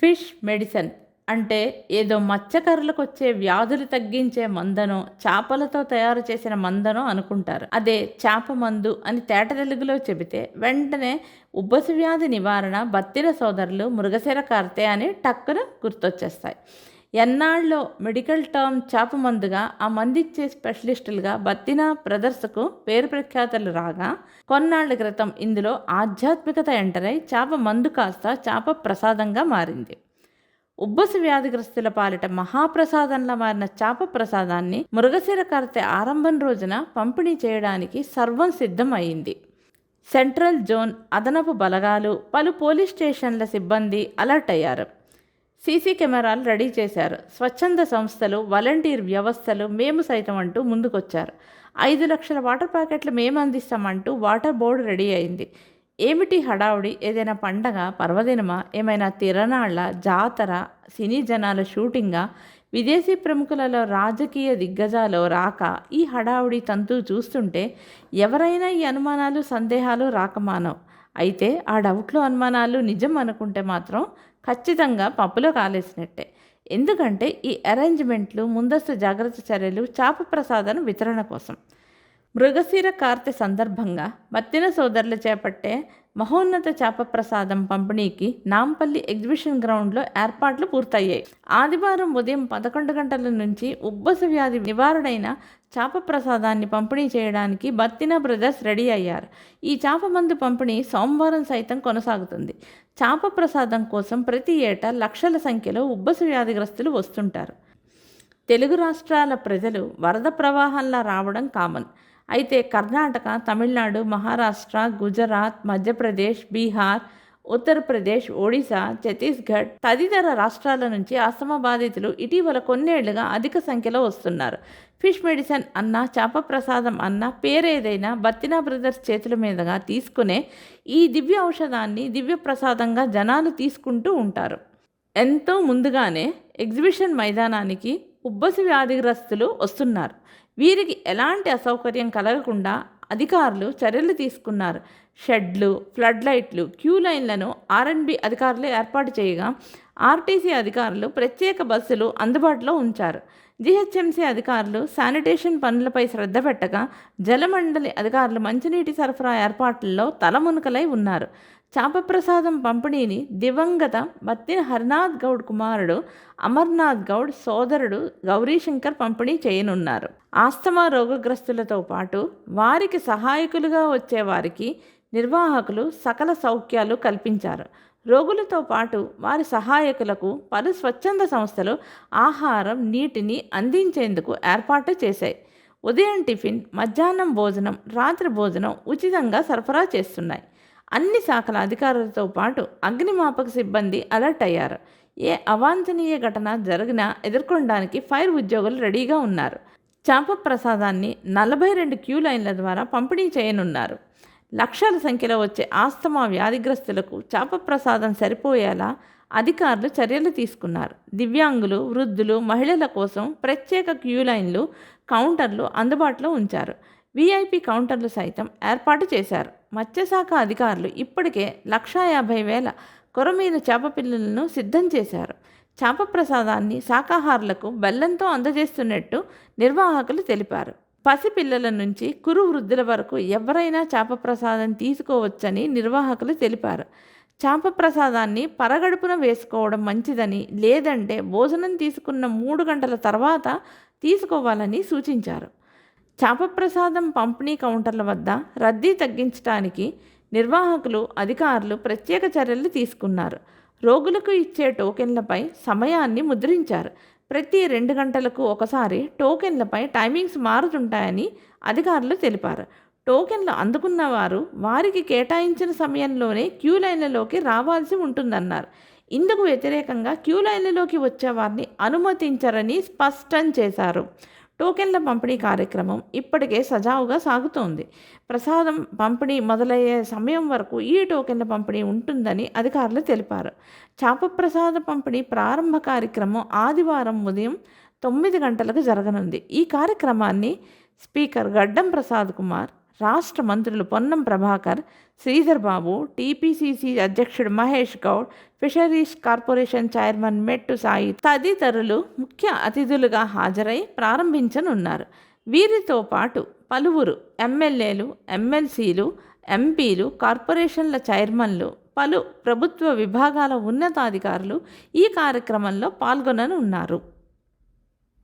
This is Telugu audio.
ఫిష్ మెడిసిన్ అంటే ఏదో మత్స్యకారులకు వచ్చే వ్యాధులు తగ్గించే మందనో చేపలతో తయారు చేసిన మందనో అనుకుంటారు. అదే చేప మందు అని తేట తెలుగులో చెబితే వెంటనే ఉబ్బసు వ్యాధి నివారణ బత్తిన సోదరులు మృగశిర కార్తె అని టక్కున గుర్తొచ్చేస్తాయి. ఎన్నాళ్ళలో మెడికల్ టర్మ్ చేప మందుగా ఆ మందిచ్చే స్పెషలిస్టులుగా బత్తిన బ్రదర్స్కు పేరు ప్రఖ్యాతలు రాగా, కొన్నాళ్ల క్రితం ఇందులో ఆధ్యాత్మికత ఎంటరై చేప మందు కాస్త చేప ప్రసాదంగా మారింది. ఉబ్బసు వ్యాధిగ్రస్తుల పాలిట మహాప్రసాదంలా మారిన చేప ప్రసాదాన్ని మృగశిర కార్తె ఆరంభం రోజున పంపిణీ చేయడానికి సర్వం సిద్ధం అయింది. సెంట్రల్ జోన్ అదనపు బలగాలు, పలు పోలీస్ స్టేషన్ల సిబ్బంది అలర్ట్ అయ్యారు. సీసీ కెమెరాలు రెడీ చేశారు. స్వచ్ఛంద సంస్థలు, వాలంటీర్ వ్యవస్థలు మేము సైతం అంటూ ముందుకొచ్చారు. 5 లక్షల వాటర్ ప్యాకెట్లు మేము అందిస్తామంటూ వాటర్ బోర్డు రెడీ అయింది. ఏమిటి హడావుడి? ఏదైనా పండగ, పర్వదినమా, ఏమైనా తిరణాళ్ళ, జాతర, సినీ జనాల షూటింగా, విదేశీ ప్రముఖులలో రాజకీయ దిగ్గజాలో రాక ఈ హడావుడి తంతు చూస్తుంటే ఎవరైనా ఈ అనుమానాలు, సందేహాలు రాకమానవు. అయితే ఆ డౌట్లు, అనుమానాలు నిజం అనుకుంటే మాత్రం ఖచ్చితంగా పప్పులో కాలేసినట్టే. ఎందుకంటే ఈ అరేంజ్మెంట్లు, ముందస్తు జాగ్రత్త చర్యలు చేప ప్రసాదం వితరణ కోసం. మృగశిర కార్తె సందర్భంగా బత్తిన సోదరులు చేపట్టే మహోన్నత చేప ప్రసాదం పంపిణీకి నాంపల్లి ఎగ్జిబిషన్ గ్రౌండ్లో ఏర్పాట్లు పూర్తయ్యాయి. ఆదివారం ఉదయం 11 గంటల నుంచి ఉబ్బస వ్యాధి నివారణైన చేప ప్రసాదాన్ని పంపిణీ చేయడానికి బత్తిన బ్రదర్స్ రెడీ అయ్యారు. ఈ చేప మందు పంపిణీ సోమవారం సైతం కొనసాగుతుంది. చేప ప్రసాదం కోసం ప్రతి ఏటా లక్షల సంఖ్యలో ఉబ్బస వ్యాధిగ్రస్తులు వస్తుంటారు. తెలుగు రాష్ట్రాల ప్రజలు వరద ప్రవాహంలా రావడం కామన్. అయితే కర్ణాటక, తమిళనాడు, మహారాష్ట్ర, గుజరాత్, మధ్యప్రదేశ్, బీహార్, ఉత్తరప్రదేశ్, ఒడిశా, ఛత్తీస్గఢ్ తదితర రాష్ట్రాల నుంచి ఆస్తమా బాధితులు ఇటీవల కొన్నేళ్లుగా అధిక సంఖ్యలో వస్తున్నారు. ఫిష్ మెడిసిన్ అన్నా, చేప ప్రసాదం అన్నా పేరేదైనా బత్తిన బ్రదర్స్ చేతుల మీదుగా తీసుకునే ఈ దివ్య ఔషధాన్ని దివ్య ప్రసాదంగా జనాలు తీసుకుంటూ ఉంటారు. ఎంతో ముందుగానే ఎగ్జిబిషన్ మైదానానికి ఉబ్బసు వ్యాధిగ్రస్తులు వస్తున్నారు. వీరికి ఎలాంటి అసౌకర్యం కలగకుండా అధికారులు చర్యలు తీసుకున్నారు. షెడ్లు, ఫ్లడ్ లైట్లు, క్యూ లైన్లను ఆర్ఎండ్బి అధికారులు ఏర్పాటు చేయగా ఆర్టీసీ అధికారులు ప్రత్యేక బస్సులు అందుబాటులో ఉంచారు. జీహెచ్ఎంసీ అధికారులు శానిటేషన్ పనులపై శ్రద్ధ పెట్టగా జలమండలి అధికారులు మంచినీటి సరఫరా ఏర్పాట్లలో తలమునకలై ఉన్నారు. చేప ప్రసాదం పంపిణీని దివంగత బత్తిన హరినాథ్ గౌడ్ కుమారుడు అమర్నాథ్ గౌడ్ సోదరుడు గౌరీశంకర్ పంపిణీ చేయనున్నారు. ఆస్తమా రోగగ్రస్తులతో పాటు వారికి సహాయకులుగా వచ్చేవారికి నిర్వాహకులు సకల సౌఖ్యాలు కల్పించారు. రోగులతో పాటు వారి సహాయకులకు పలు స్వచ్ఛంద సంస్థలు ఆహారం, నీటిని అందించేందుకు ఏర్పాటు చేశాయి. ఉదయం టిఫిన్, మధ్యాహ్నం భోజనం, రాత్రి భోజనం ఉచితంగా సరఫరా చేస్తున్నాయి. అన్ని శాఖల అధికారులతో పాటు అగ్నిమాపక సిబ్బంది అలర్ట్ అయ్యారు. ఏ అవాంఛనీయ ఘటన జరిగినా ఎదుర్కొనడానికి ఫైర్ ఉద్యోగులు రెడీగా ఉన్నారు. చేప ప్రసాదాన్ని 42 క్యూ లైన్ల ద్వారా పంపిణీ చేయనున్నారు. లక్షల సంఖ్యలో వచ్చే ఆస్తమా వ్యాధిగ్రస్తులకు చేప ప్రసాదం సరిపోయేలా అధికారులు చర్యలు తీసుకున్నారు. దివ్యాంగులు, వృద్ధులు, మహిళల కోసం ప్రత్యేక క్యూ లైన్లు, కౌంటర్లు అందుబాటులో ఉంచారు. వీఐపీ కౌంటర్లు సైతం ఏర్పాటు చేశారు. మత్స్యశాఖ అధికారులు ఇప్పటికే 150,000 కొరమీన చేప పిల్లలను సిద్ధం చేశారు. చేప ప్రసాదాన్ని శాకాహారులకు బెల్లంతో అందజేస్తున్నట్టు నిర్వాహకులు తెలిపారు. పసిపిల్లల నుంచి కురు వృద్ధుల వరకు ఎవరైనా చేప ప్రసాదం తీసుకోవచ్చని నిర్వాహకులు తెలిపారు. చేప ప్రసాదాన్ని పరగడుపున వేసుకోవడం మంచిదని, లేదంటే భోజనం తీసుకున్న 3 గంటల తర్వాత తీసుకోవాలని సూచించారు. చేప ప్రసాదం పంపిణీ కౌంటర్ల వద్ద రద్దీ తగ్గించడానికి నిర్వాహకులు, అధికారులు ప్రత్యేక చర్యలు తీసుకున్నారు. రోగులకు ఇచ్చే టోకెన్లపై సమయాన్ని ముద్రించారు. ప్రతి 2 గంటలకు ఒకసారి టోకెన్లపై టైమింగ్స్ మారుతుంటాయని అధికారులు తెలిపారు. టోకెన్లు అందుకున్న వారు వారికి కేటాయించిన సమయంలోనే క్యూ లైన్లలోకి రావాల్సి ఉంటుందన్నారు. ఇందుకు వ్యతిరేకంగా క్యూ లైన్లలోకి వచ్చేవారిని అనుమతించరని స్పష్టం చేశారు. టోకెన్ల పంపిణీ కార్యక్రమం ఇప్పటికే సజావుగా సాగుతోంది. ప్రసాదం పంపిణీ మొదలయ్యే సమయం వరకు ఈ టోకెన్ల పంపిణీ ఉంటుందని అధికారులు తెలిపారు. చేప ప్రసాద పంపిణీ ప్రారంభ కార్యక్రమం ఆదివారం ఉదయం 9 గంటలకు జరగనుంది. ఈ కార్యక్రమాన్ని స్పీకర్ గడ్డం ప్రసాద్ కుమార్, రాష్ట్ర మంత్రులు పొన్నం ప్రభాకర్, శ్రీధర్ బాబు, టీపీసీసీ అధ్యక్షుడు Mahesh Goud, fisheries corporation chairman మెట్టు సాయి తదితరులు ముఖ్య అతిథులుగా హాజరై ప్రారంభించనున్నారు. వీరితో పాటు పలువురు ఎమ్మెల్యేలు, ఎమ్మెల్సీలు, ఎంపీలు, కార్పొరేషన్ల చైర్మన్లు, పలు ప్రభుత్వ విభాగాల ఉన్నతాధికారులు ఈ కార్యక్రమంలో పాల్గొననున్నారు.